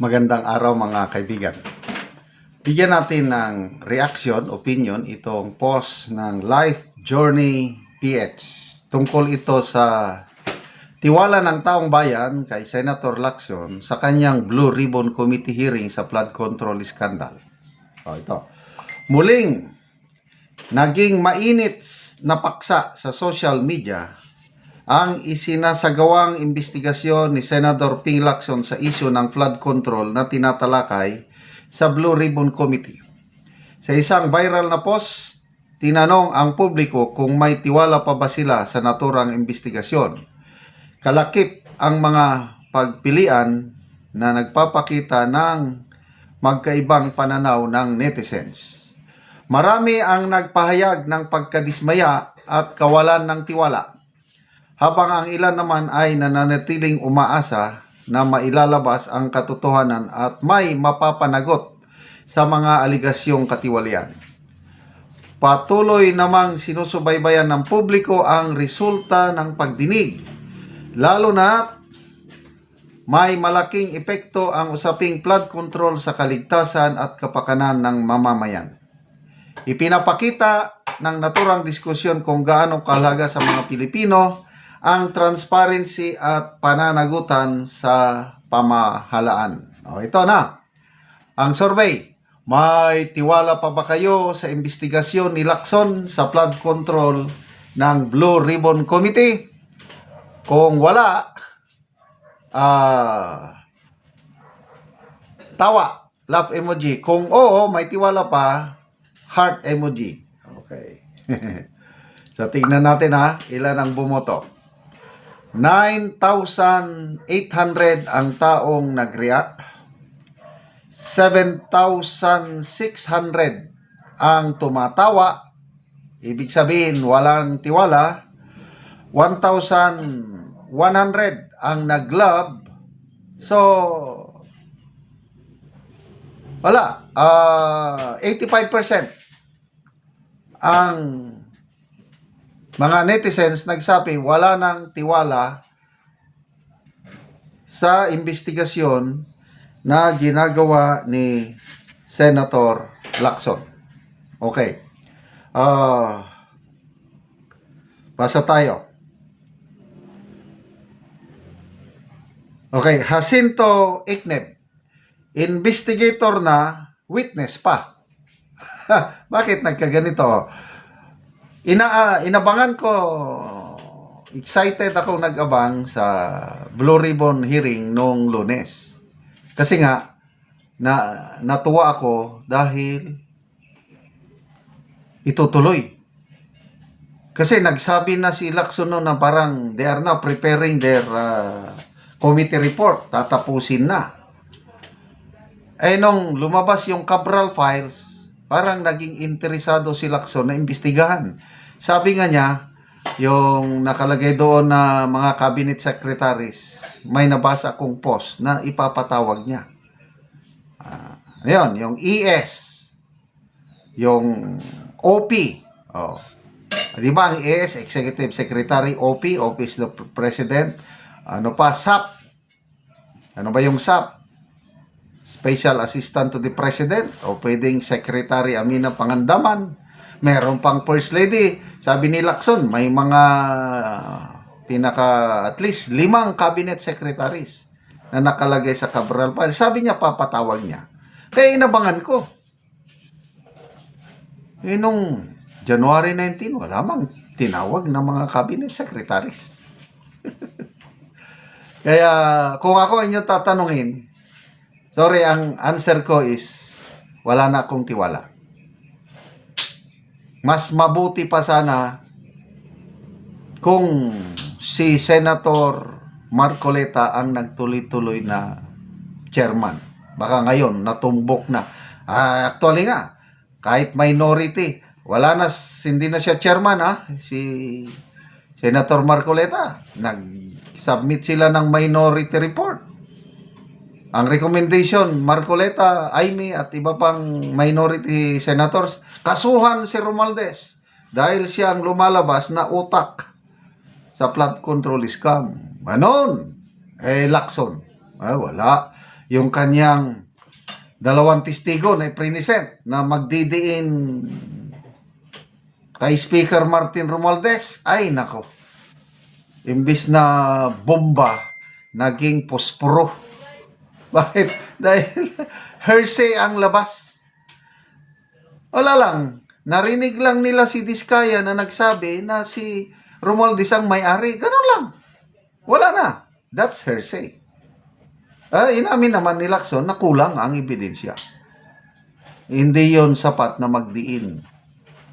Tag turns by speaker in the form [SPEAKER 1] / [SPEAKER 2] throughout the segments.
[SPEAKER 1] Magandang araw mga kaibigan. Bigyan natin ng reaction, opinion, itong post ng Life Journey PH. Tungkol ito sa tiwala ng taong bayan kay Senator Lacson sa kanyang Blue Ribbon Committee hearing sa flood control scandal. Ito. Muling naging mainit na paksa sa social media ang isinasagawang investigasyon ni Senator Ping Lacson sa isyu ng flood control na tinatalakay sa Blue Ribbon Committee. Sa isang viral na post, tinanong ang publiko kung may tiwala pa ba sila sa naturang investigasyon. Kalakip ang mga pagpilian na nagpapakita ng magkaibang pananaw ng netizens. Marami ang nagpahayag ng pagkadismaya at kawalan ng tiwala, habang ang ilan naman ay nananatiling umaasa na mailalabas ang katotohanan at may mapapanagot sa mga aligasyong katiwalian. Patuloy namang sinusubaybayan ng publiko ang resulta ng pagdinig, lalo na may malaking epekto ang usaping flood control sa kaligtasan at kapakanan ng mamamayan. Ipinapakita ng naturang diskusyon kung gaano kahalaga sa mga Pilipino ang transparency at pananagutan sa pamahalaan. Ito na, ang survey. May tiwala pa ba kayo sa investigasyon ni Lacson sa flood control ng Blue Ribbon Committee? Kung wala, tawa, laugh emoji. Kung oo, may tiwala pa, heart emoji. Okay. So, tignan natin ilan ang bumoto. 9,800 ang taong nag-react. 7,600 ang tumatawa. Ibig sabihin, walang tiwala. 1,100 ang nag-love. So, wala. 85% ang mga netizens nagsabi wala nang tiwala sa investigasyon na ginagawa ni Senator Lacson. Okay. Basa tayo. Okay. Jacinto Ikneb, investigator na, witness pa. Bakit nagkaganito? Inabangan ko, excited ako nag-abang sa Blue Ribbon hearing noong Lunes. Kasi nga, natuwa ako dahil itutuloy. Kasi nagsabi na si Lacson na parang they are now preparing their committee report. Tatapusin na. Nung lumabas yung Cabral files, parang naging interesado si Lacson na imbestigahan. Sabi nga niya, yung nakalagay doon na mga cabinet secretaries, may nabasa akong post na ipapatawag niya. Ayun, yung ES, yung OP. Di ba ang ES, Executive Secretary, OP, Office of the President, SAP. Ano ba yung SAP? Special Assistant to the President, o pwedeng Secretary Amina Pangandaman. Meron pang First Lady. Sabi ni Lacson, may mga at least 5 cabinet secretaries na nakalagay sa Cabral file. Sabi niya, papatawag niya. Kaya inabangan ko. Nung January 19, wala mang tinawag ng mga cabinet secretaries. Kaya kung ako inyong tatanungin, sorry, ang answer ko is wala na akong tiwala. Mas mabuti pa sana kung si Senator Marcoleta ang nagtuloy-tuloy na chairman. Baka ngayon natumbok na. Actually nga, kahit minority, hindi na siya chairman si Senator Marcoleta. Nag-submit sila ng minority report. Ang recommendation, Marcoleta, Aimee at iba pang minority senators, kasuhan si Romualdez dahil siya ang lumalabas na utak sa flood control scam. Lacson. Wala. yung kanyang dalawang testigo na iprinisent na magdidiin kay Speaker Martin Romualdez, ay nako, imbis na bomba, naging posporo. Bakit? Dahil hearsay ang labas. Wala lang, narinig lang nila si Diskaya na nagsabi na si Romualdez ang may-ari. Ganun lang. Wala na. That's hearsay. Inamin naman ni Lacson na kulang ang ebidensya. Hindi yon sapat na magdiin.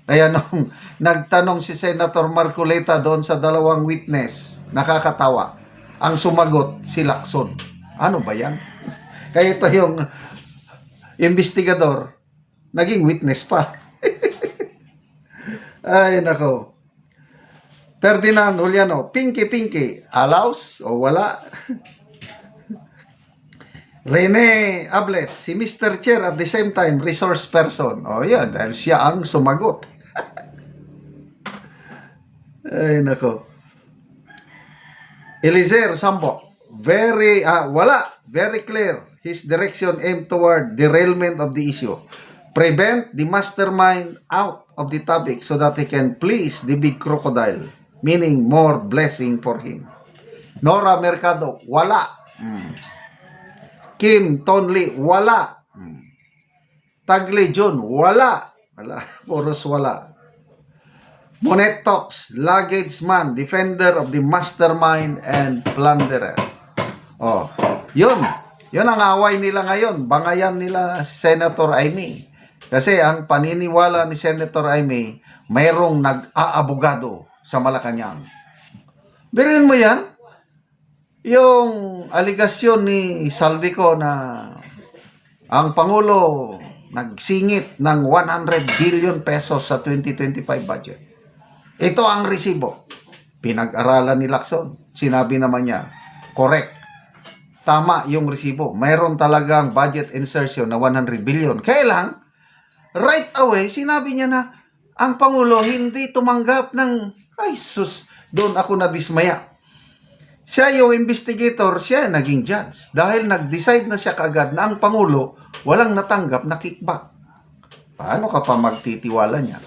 [SPEAKER 1] Kaya nung nagtanong si Senator Marcoleta doon sa dalawang witness, nakakatawa. Ang sumagot, si Lacson. Ano ba yan? Kaya ito yung investigador, naging witness pa. Ay, nako. Ferdinand Juliano, pinky, allows o wala? Rene Ables, si Mr. Chair at the same time, resource person. O yan, dahil siya ang sumagot. Ay, nako. Eliezer Sambo, very clear. His direction aimed toward derailment of the issue. Prevent the mastermind out of the topic so that he can please the big crocodile. Meaning more blessing for him. Nora Mercado, wala. Kim Tonley, wala. Tagley John, wala. Puros wala. Monet Talks, luggage man, defender of the mastermind and plunderer. Oh, yun. Yun ang away nila ngayon. Bangayan nila Senator Amy. Kasi ang paniniwala ni Senator Amy, mayroong nag-aabogado sa Malacanang. Biruin mo yan? Yung aligasyon ni Saldico na ang Pangulo nagsingit ng 100 billion pesos sa 2025 budget. Ito ang resibo. Pinag-aralan ni Lacson. Sinabi naman niya, correct. Tama yung resibo. Mayroon talagang budget insertion na 100 billion. Kailang, right away, sinabi niya na ang Pangulo hindi tumanggap ng, ay sus, doon ako nadismaya. Siya yung investigator, siya naging judge. Dahil nag-decide na siya kaagad na ang Pangulo walang natanggap na kickback. Paano ka pa magtitiwala niya?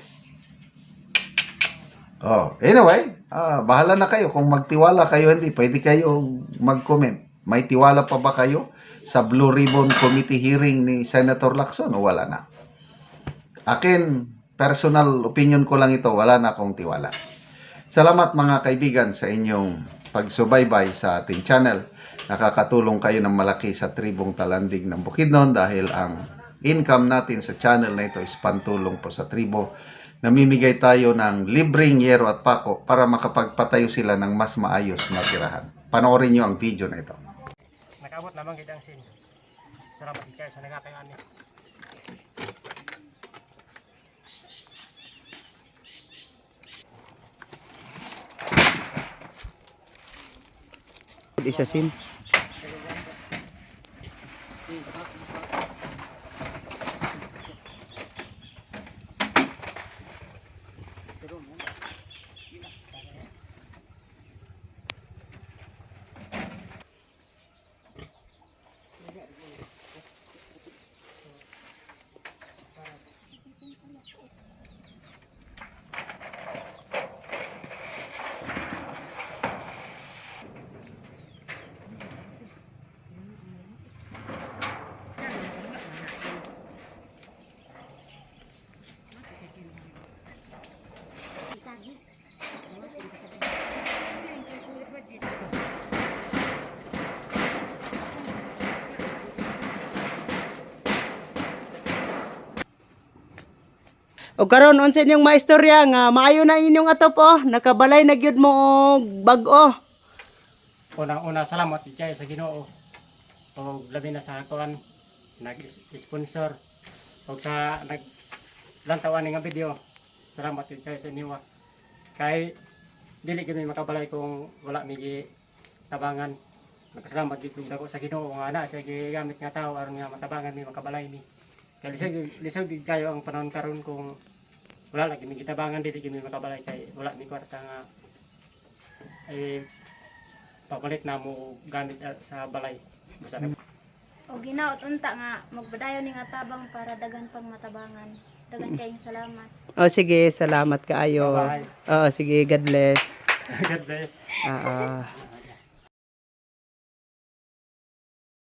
[SPEAKER 1] Oh, anyway, bahala na kayo. Kung magtiwala kayo, hindi, pwede kayong mag-comment. May tiwala pa ba kayo sa Blue Ribbon Committee hearing ni Senator Lacson o wala na? Akin, personal opinion ko lang ito, wala na akong tiwala. Salamat mga kaibigan sa inyong pagsubaybay sa ating channel. Nakakatulong kayo ng malaki sa tribong Talandig ng Bukidnon dahil ang income natin sa channel na ito is pantulong po sa tribo. Namimigay tayo ng libreng yero at pako para makapagpatayo sila ng mas maayos na tirahan. Panoorin nyo ang video na ito.
[SPEAKER 2] Nakabot naman kita ang sin. Salamat kayo sa nagkakayanin.
[SPEAKER 3] Isa sin. O karon unsa inyong maistorya nga maayo na inyong atop nakabalay na gyud mo og bag-o.
[SPEAKER 2] Unang-una salamat kayo sa Ginoo. O labi na sa kuan nag-sponsor o sa naglantawan nga video. Salamat kayo sa inyo. Kay dili kami makabalay kung wala mi tabangan. Nagpasalamat gyud dako sa Ginoo nga ana sa gigamit nga tawo aron nga matabangan mi makabalay mi. Kay lisod gid kayo ang panahon karon kung wala lagi mi gitabangan dili kami makabalay kay wala mi kwarta nga papalit na mo gamit sa balay. Basta
[SPEAKER 4] Og ginaot unta nga magbadayon ni nga tabang para dagan pang matabangan. Dagan kayong salamat.
[SPEAKER 3] O sige, salamat kaayo.
[SPEAKER 2] Bye-bye.
[SPEAKER 3] Oo, sige, God bless.
[SPEAKER 2] God bless.
[SPEAKER 3] Ah,